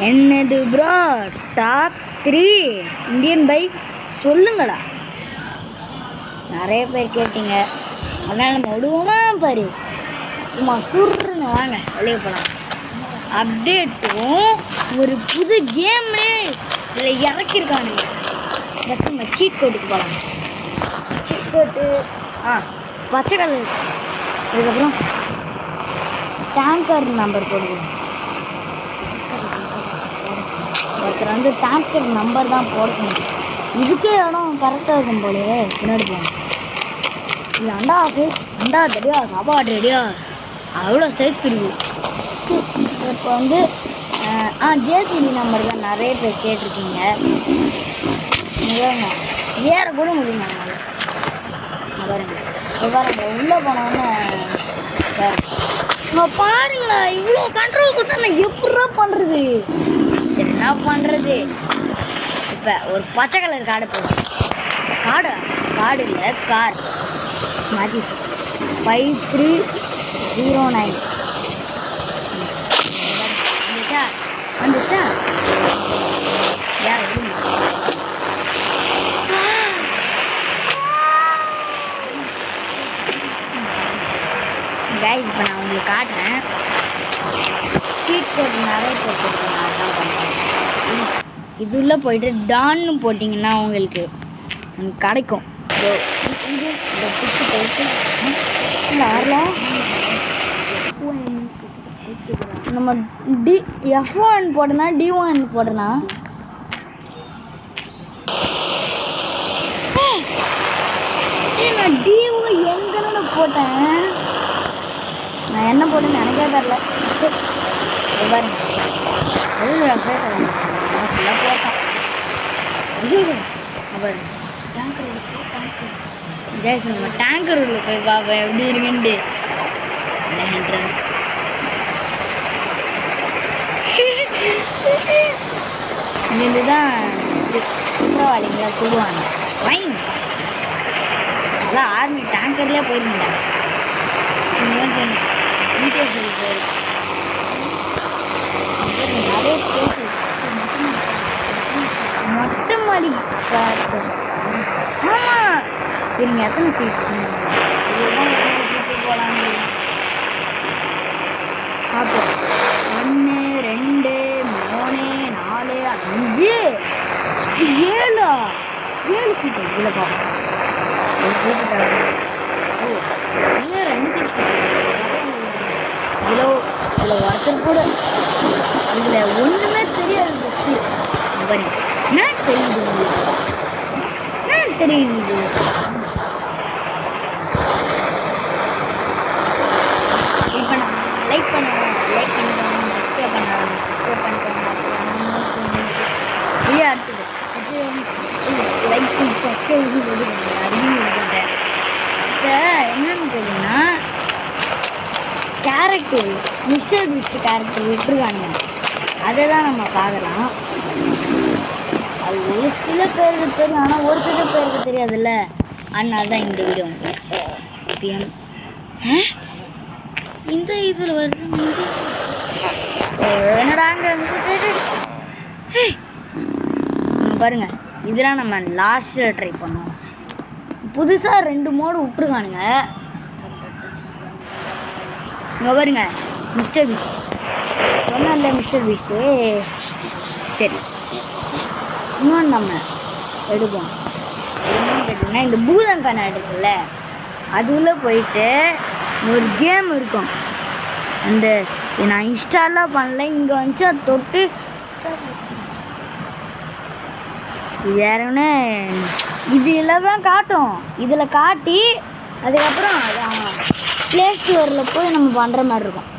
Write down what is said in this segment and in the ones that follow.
என்னது bro top 3 Indian bike சொல்லுங்கடா. நிறைய பேர் கேட்டீங்க, அதனால் நம்ம விடுவோமா பாரு. சும்மா சுருன்னு வாங்க வெளியே போகலாம். அப்டேட்டும் ஒரு புது கேமு இதில் இறக்கிருக்கானுங்க. ஃபஸ்ட்டு நம்ம சீட் கோட்டுக்கு போகலாம். சீட் கோட்டு பச்சை கலர். அதுக்கப்புறம் டேங்கர் நம்பர் போடுவோம். ஒருத்தர் வந்து டேங்கர் நம்பர் தான் போட சொன்னாங்க. இதுக்கே இடம் கரெக்டாக இருக்கும் போலே. பின்னாடி போகணும். இது அண்டா சைஸ், அண்டா ரெடியா, சாப்பாடு ரெடியா, அவ்வளோ சைஸ் இருக்குது. சரி, இப்போ வந்து ஜேசிபி நம்பர் தான் நிறைய பேர் கேட்டிருக்கீங்க. ஏற கூட முடியுங்க. பாருங்க பாருங்க உள்ளே போனோன்னு பாருங்களா, இவ்வளோ கண்ட்ரோல் கொடுத்தா நான் எப்படா பண்ணுறது? சரி, என்ன பண்ணுறது? இப்போ ஒரு பச்சை கலர் கார்டு போடுவோம். கார்டு இல்லை, கார் மாற்றி 5309 வந்துச்சா? யார் கைஸ், இப்போ நான் உங்களுக்கு காட்டுறேன். சீட் கோட் நிறைய போட்டுருக்கேன். அதான் பண்ணுறேன். இது உள்ளே போயிட்டு டான்னு போட்டிங்கன்னா உங்களுக்கு கிடைக்கும். இது இந்த பிக்கு போயிட்டு நம்ம F1 போட்டோன்னா D1 போட்டோன்னா நான் D1 எங்கன்னு போட்டேன். நான் என்ன போட்டேன்னு எனக்கே தெரில. சரி, பாருங்க போட்டேன். நம்ம டேங்கர் உள்ள போய் பார்ப்பேன் எப்படி இருக்குன்ட்டு. இதுதான் குற்றவாளிங்களா சொல்லுவாங்க. ஃபைன், அதான் ஆர்மி டேங்கர்லேயே போயிருந்தேன். நிறைய ஸ்பேஸ் மொட்டை மாடி பார்த்து. ஆமாம், இருங்க எத்தனை சீட் போகலாம் பார்ப்போம். 1 2 3 4 5 7 சீட்டு இதில் பார்ப்போம். ஒரு சீட்டு தராங்க. இன்னும் 2 சீட்டு இதில் ஒருத்தர் கூட இதில் ஒன்றுமே தெரியாது. ஃபஸ்ட்டு பாருங்க, என்ன தெரியுது உங்களுக்கு? என்ன தெரியுது? இப்போ நான் லைக் பண்ணுவேன், சப்ஸ்கிரைப் பண்ணுவேன். ஃப்ரீயாக அடுத்தது லைக் பண்ணி சப்ஸ்கிரைப் போட்டுக்கோங்க. அதையும் போட்டேன். இப்போ என்னன்னு கேட்டிங்கன்னா, கேரக்டர் மிஸ்டர் பீஸ்ட் கேரக்டர் விட்டுருக்காங்க. அதை தான் நம்ம பார்க்கலாம். அது ஒரு சில பேருக்கு தெரியும், ஆனால் ஒரு சில பேருக்கு தெரியாதுல்ல. அதனால தான் இந்த வீடியோ பிஎம் இந்த இதில் வருது. என்னடாங்க பாருங்க, இதெல்லாம் நம்ம லாஸ்ட்டில் ட்ரை பண்ணோம். புதுசாக 2 மோடு விட்டுருக்கானுங்க. இங்கே பாருங்க, மிஸ்டர் பீஸ்ட் சொன்னல, மிஸ்டர் பீஸ்ட்டு. சரி, இன்னொன்று நம்ம எடுப்போம். என்னன்னு கேட்டிங்கன்னா, இந்த பூதம் கண்ணாடி இருக்குல்ல, அது உள்ளே போயிட்டு ஒரு கேம் இருக்கும். அந்த நான் இன்ஸ்டாலாம் பண்ணல, இங்கே வந்துச்சு. அதை தொட்டு வேறே இதில் தான் காட்டும். இதில் காட்டி அதுக்கப்புறம் ப்ளே ஸ்டோரில் போய் நம்ம பண்ணுற மாதிரி இருக்கும்.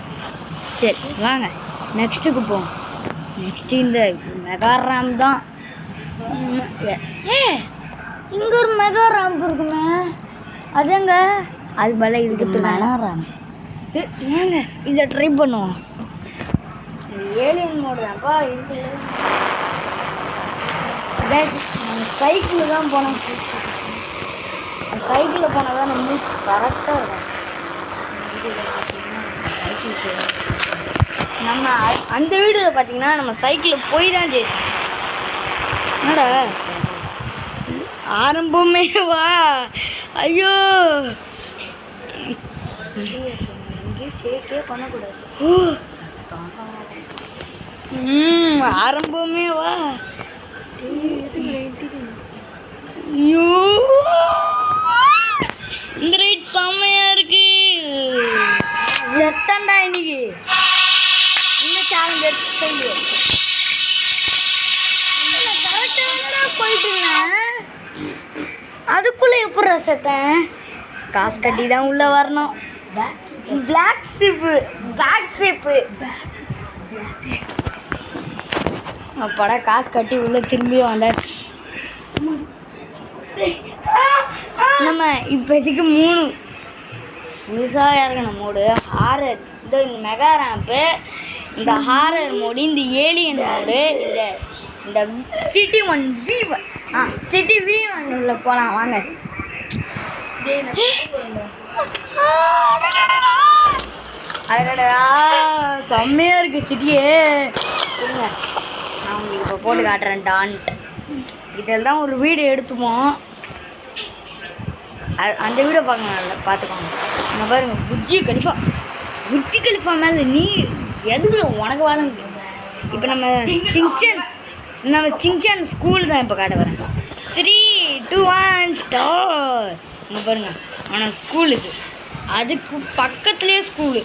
சரி வாங்க நெக்ஸ்ட்டுக்கு போவோம். நெக்ஸ்ட்டு இந்த மெகா ரேம் தான். இங்கே ஒரு மெகா ரேம்ப் இருக்குமே, அதுங்க அது பல இதுக்கு மெகா ரேம். சரி ஏங்க இதை ட்ரை பண்ணுவோம். ஏலியன் மோடு தான்ப்பா இருக்குல்ல. நான் சைக்கிளில் தான் போனேன். சைக்கிளில் போனால் தான் நம்ம கரெக்டாக இருக்கும். நம்ம அந்த வீடியோவில் பார்த்தீங்கன்னா நம்ம சைக்கிளில் போய் தான் ஜெயிச்சோம். என்னடா ஆரம்பமே வா. ஐயோ எங்கேயும் ஷேக்கே பண்ணக்கூடாது. ஆரம்பமே வா. ஐயோ இந்த ரைட் செம்மையா இருக்கு. செத்தண்டா இன்னைக்கு. இன்னும் சேலஞ்ச் எடுத்து போயிட்டு அதுக்குள்ளே எப்படா செத்தேன்? காசு கட்டி தான் உள்ள வரணும். பிளாக் ஷிப்பு பேக் ஷிப்பு அப்படா காசு கட்டி உள்ள திரும்பி வந்தாச்சு. நம்ம இப்போதைக்கு 3 புதுசாக இறங்கணும் மோடு. ஹாரர் இந்த மெகா ரேம்ப்பு, இந்த ஹாரர் மோடு, இந்த ஏலியன் மோடு, இந்த சிட்டி 1v1 சிட்டி v1 உள்ள போகலாம் வாங்க. செம்மையாக இருக்குது சிட்டியே. சொல்லுங்க நான் உங்களுக்கு இப்போ போட்டு காட்டுறேன். டான்ட் இதில் தான் ஒரு வீடியோ எடுத்துப்போம். அந்த வீடியோ பார்த்துக்கோங்க. நான் பாருங்க புர்ஜ் கலிஃபா மேலே நீ எதுக்குள்ள உனக்கு வாழ. இப்போ நம்ம சிங்சான் ஸ்கூல் தான் இப்போ காட்ட வரேன். 3, 2, 1 ஸ்டார். இங்கே பாருங்க ஆனால் ஸ்கூலுக்கு அதுக்கு பக்கத்துலேயே ஸ்கூலு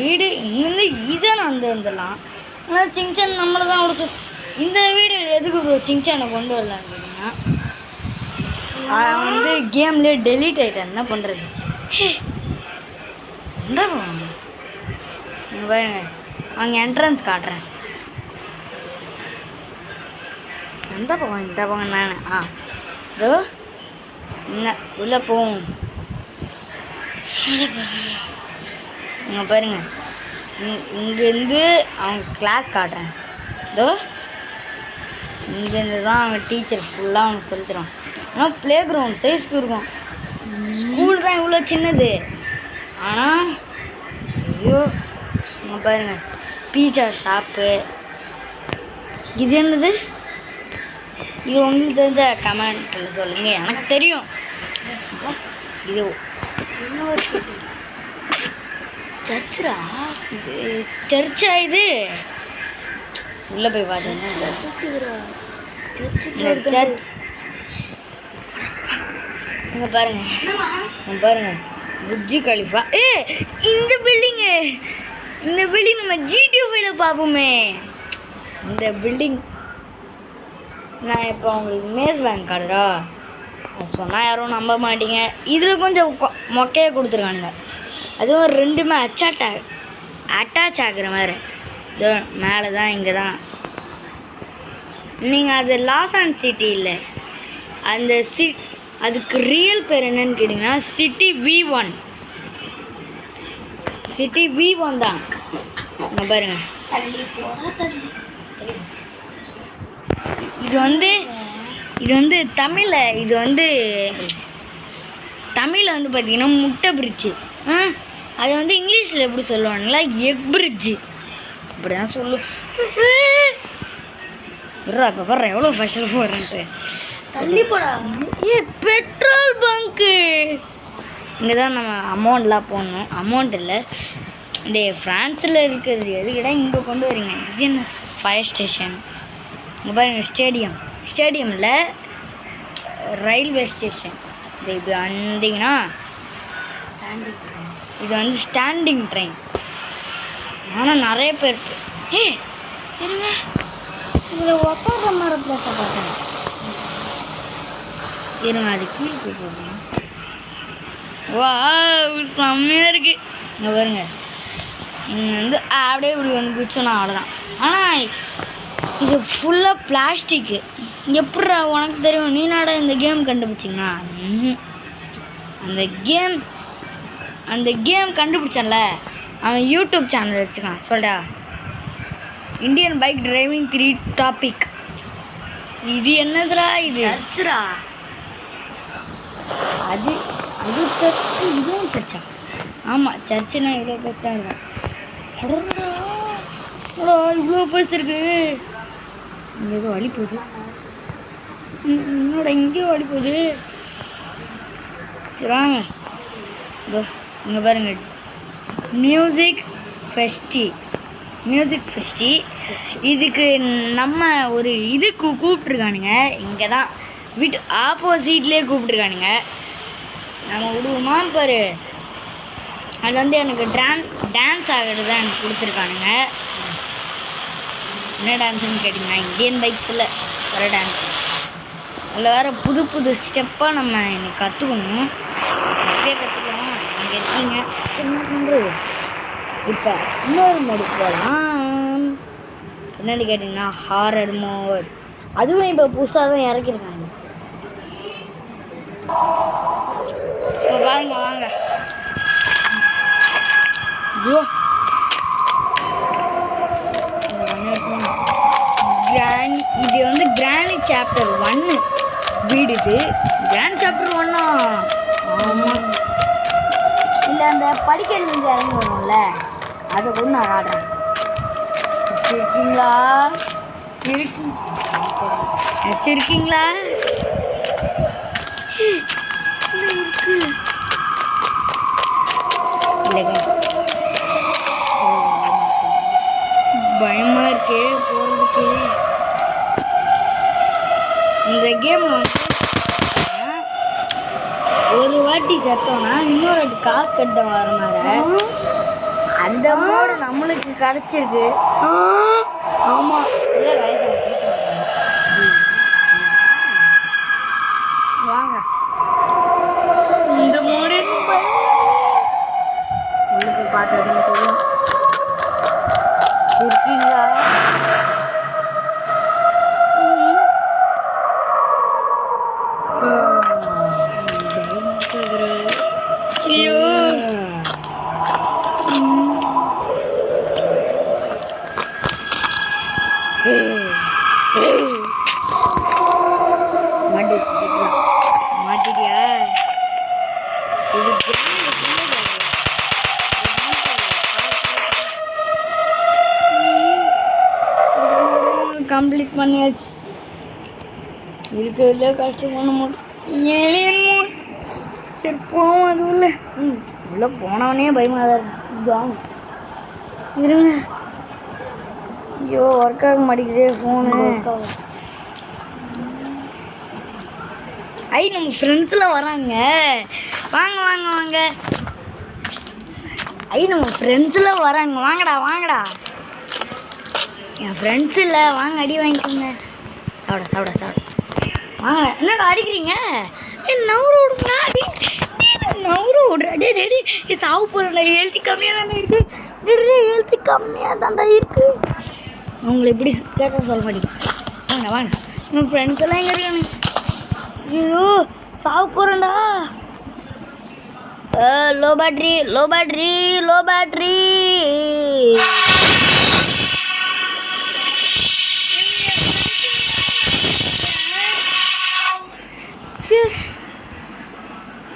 வீடு. இங்கேருந்து ஈஸியாக வந்துடலாம். ஆனால் சிங்சான் நம்மளை தான் அவ்வளோ இந்த வீடு எதுக்கு ப்ரோ சிங்சானை கொண்டு வரலான்னு கேட்டிங்கன்னா வந்து கேம்லேயே டெலீட் ஆகிட்டேன். என்ன பண்ணுறது? எந்த பாருங்க அவங்க என்ட்ரன்ஸ் காட்டுறேன். எந்த பக்கம்? இந்த பக்கம் தானே. இதோ உள்ளே போவோம். இங்கே பாருங்க இங்கேருந்து அவங்க கிளாஸ் காட்டுறேன். இதோ இங்கேருந்து தான் அவங்க டீச்சர் ஃபுல்லாக அவங்க சொல்லித்தரோம். ஆனால் ப்ளே கிரவுண்ட் சைஸ்க்கு இருக்கும். ஸ்கூல் தான் இவ்வளோ சின்னது. ஆனால் ஐயோ இங்கே பாருங்க பீஸா ஷாப்பு. இது என்னது? இது உங்களுக்கு தெரிஞ்ச கமெண்ட்டில் சொல்லுங்கள். எனக்கு தெரியும். இது சர்ச்சரா? இது சர்ச்சா? இது உள்ளே போய் பார்த்தீங்கன்னா சர்ச். இங்கே பாருங்க புர்ஜ் கலிஃபா. இந்த பில்டிங் நம்ம GTA 5ல பார்ப்போமே. இந்த பில்டிங் நான் இப்போ உங்களுக்கு மேஸ் பேங்க் கார்டா அது சொன்னால் யாரும் நம்ப மாட்டீங்க. இதில் கொஞ்சம் மொக்கையாக கொடுத்துருக்கானுங்க. அதுவும் ரெண்டுமே அட்டாச் ஆகுற மாதிரி. இதோ மேலே தான் இங்கே தான். நீங்கள் அது லாஸ் அண்ட் சிட்டி இல்லை. அந்த அதுக்கு ரியல் பேர் என்னன்னு கேட்டிங்கன்னா சிட்டி v1 தான். இங்கே பாருங்க இது வந்து தமிழில் வந்து பார்த்திங்கன்னா முட்டை பிரிட்ஜு. அது வந்து இங்கிலீஷில் எப்படி சொல்லுவானுங்களா எக் பிரிட்ஜு இப்படி தான் சொல்லுவோம். இப்போ பாரு எவ்வளோ ஃபஸ்ட்டில் போடுறேன்ட்டு. தள்ளி போடா. பெட்ரோல் பங்க்கு இங்கே தான் நம்ம அமௌண்ட்லாம் போடணும். அமௌண்ட் இல்லை இந்த ஃப்ரான்ஸில் இருக்கிறது எதுக்கிட்ட இங்கே கொண்டு வரீங்க? இது என்ன ஃபயர் ஸ்டேஷன்? இங்கே பாருங்கள் ஸ்டேடியமில் ரயில்வே ஸ்டேஷன். இது இப்படி வந்தீங்கன்னா இது வந்து ஸ்டாண்டிங் ட்ரெயின். ஆனால் நிறைய பேர் இருங்க இதில் உட்கார மாதிரி பிளேஸை பார்த்தேன். இருங்க அது கீழே போய் போடுறேன். வா செம்மையாக இருக்குது. இங்கே பாருங்க இங்கே வந்து அப்படியே இப்படி வந்து குச்சோன்னா அவ்வளோதான். ஆனால் இது ஃபுல்லாக பிளாஸ்டிக்கு. எப்பட்றா உனக்கு தெரியும்? நீ நாடா இந்த கேம் கண்டுபிடிச்சிங்கன்னா அந்த கேம் கண்டுபிடிச்சல அவன் யூடியூப் சேனல் வச்சுக்கான். சொல்டா இந்தியன் பைக் டிரைவிங் 3 டாபிக். இது என்னதுடா? இது சர்ச்சுடா. அது சர்ச்சு. இதுவும் சர்ச்சா? ஆமாம் சர்ச்சுன்னா இவ்வளோ பெருசாக இருக்கும். இவ்வளோ பஸ் இருக்கு. இங்கே ஏதோ வழி போகுது. என்னோட இங்கேயும் வழி போகுது. சரி வாங்க. இதோ இங்கே பாருங்க, மியூசிக் ஃபெஸ்டி. இதுக்கு நம்ம ஒரு இதுக்கு கூப்பிட்ருக்கானுங்க. இங்கே தான் வீட்டு ஆப்போசிட்லேயே கூப்பிட்ருக்கானுங்க. நம்ம விடுவோமான்னு பாரு. அது வந்து எனக்கு டான்ஸ் ஆகிறது தான் எனக்கு கொடுத்துருக்கானுங்க. என்ன டான்ஸுன்னு கேட்டிங்கன்னா இந்தியன் பைக்ஸில் வர டான்ஸ். அதில் வேறு புது ஸ்டெப்பாக நம்ம எனக்கு கற்றுக்கணும். அப்படியே கற்றுக்கலாம். நீங்கள் இருக்கீங்க சின்ன பண்ணுறது. இப்போ இன்னொரு மோடு போகலாம். என்னென்னு கேட்டிங்கன்னா ஹாரர் மோட். அதுவும் இப்போ புதுசாக தான் இறக்கிருக்காங்க. இப்போ பாருங்க வாங்க. ஐயோ இது வந்து கிராண்ட் சாப்டர் 1 வீடு. இது கிராண்ட் சாப்டர் 1. ஆமாம். இல்லை அந்த படிக்கிறது இறங்கி வரும்ல, அதை கூட நான் ஆடுறேன். வச்சுருக்கீங்களா? வச்சுருக்கீங்களா? இல்லைங்க, பயமாக இருக்கே போகிறதுக்கு. இந்த கேம் ஒரு வாட்டி செத்தோம்னா இன்னொரு வாட்டி காசு கட்ட வர மாதிரி அந்த மோடு நம்மளுக்கு கிடச்சிருக்கு. ஆமாம். வாங்க, இந்த மோடு உங்களுக்கு பார்த்ததுன்னு தெரியும். இருக்கீங்களா? மாட்டிட்டியா? கம்ப்ளீட் பண்ணியாச்சு. இருக்கிறதுல கஷ்டமான மூட் ஏலியன் மூட். சரி போவோம். அது உள்ளே போனவனே பயமாக தான் இருக்கு. இருங்க. ஐயோ ஒர்க் ஆக மாட்டேங்குதே ஃபோனு. நம்ம ஃப்ரெண்ட்ஸில் வராங்க. வாங்க வாங்க வாங்க. நம்ம ஃப்ரெண்ட்ஸில் வராங்க. வாங்கடா. என் ஃப்ரெண்ட்ஸ் இல்லை, வாங்க அடி வாங்கிக்கோங்க. சாப்பிட வாங்க. என்னடா அடிக்கிறீங்க? நவுறு விடுங்களா? நவுறு விடுற. ரெடி சாவு போகிறேன். ஹெல்த்தி கம்மியாக தானே இருக்குது. ஹெல்த்தி கம்மியாக தான்டா இருக்குது. அவங்கள எப்படி கேட்க சொல்ல மாட்டேங்க. வாங்க. என் ஃப்ரெண்ட்ஸ் எல்லாம் எங்கே இருக்கானு? ஐயோ சாவு போகிறேன்டா. Low battery.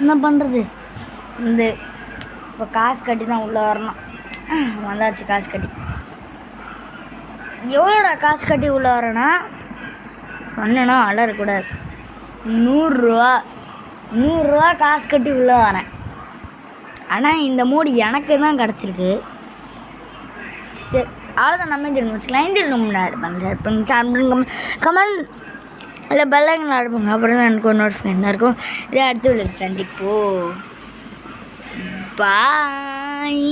என்ன பண்ணுறது? இப்போ காசு கட்டி தான் உள்ளே வரணும். வந்தாச்சு காசு கட்டி. எவ்வளோடா காசு கட்டி உள்ளே வரேன்னா சொன்னேன்னா அலறக்கூடாது. 100 ரூபா காசு கட்டி உள்ளே வரேன். ஆனால் இந்த மூடி எனக்கு தான் கிடச்சிருக்கு. சரி அவ்வளோதான். நம்ம வச்சுக்கலாம். கமெண்ட் இல்லை பெல்லைக்கன் ஆடுப்பாங்க. அப்புறம் தான் எனக்கு ஒரு நோட்டிஃபிகேஷன் இருக்கும். இதே அடுத்த வீடியோ சந்திப்போம். பாய்.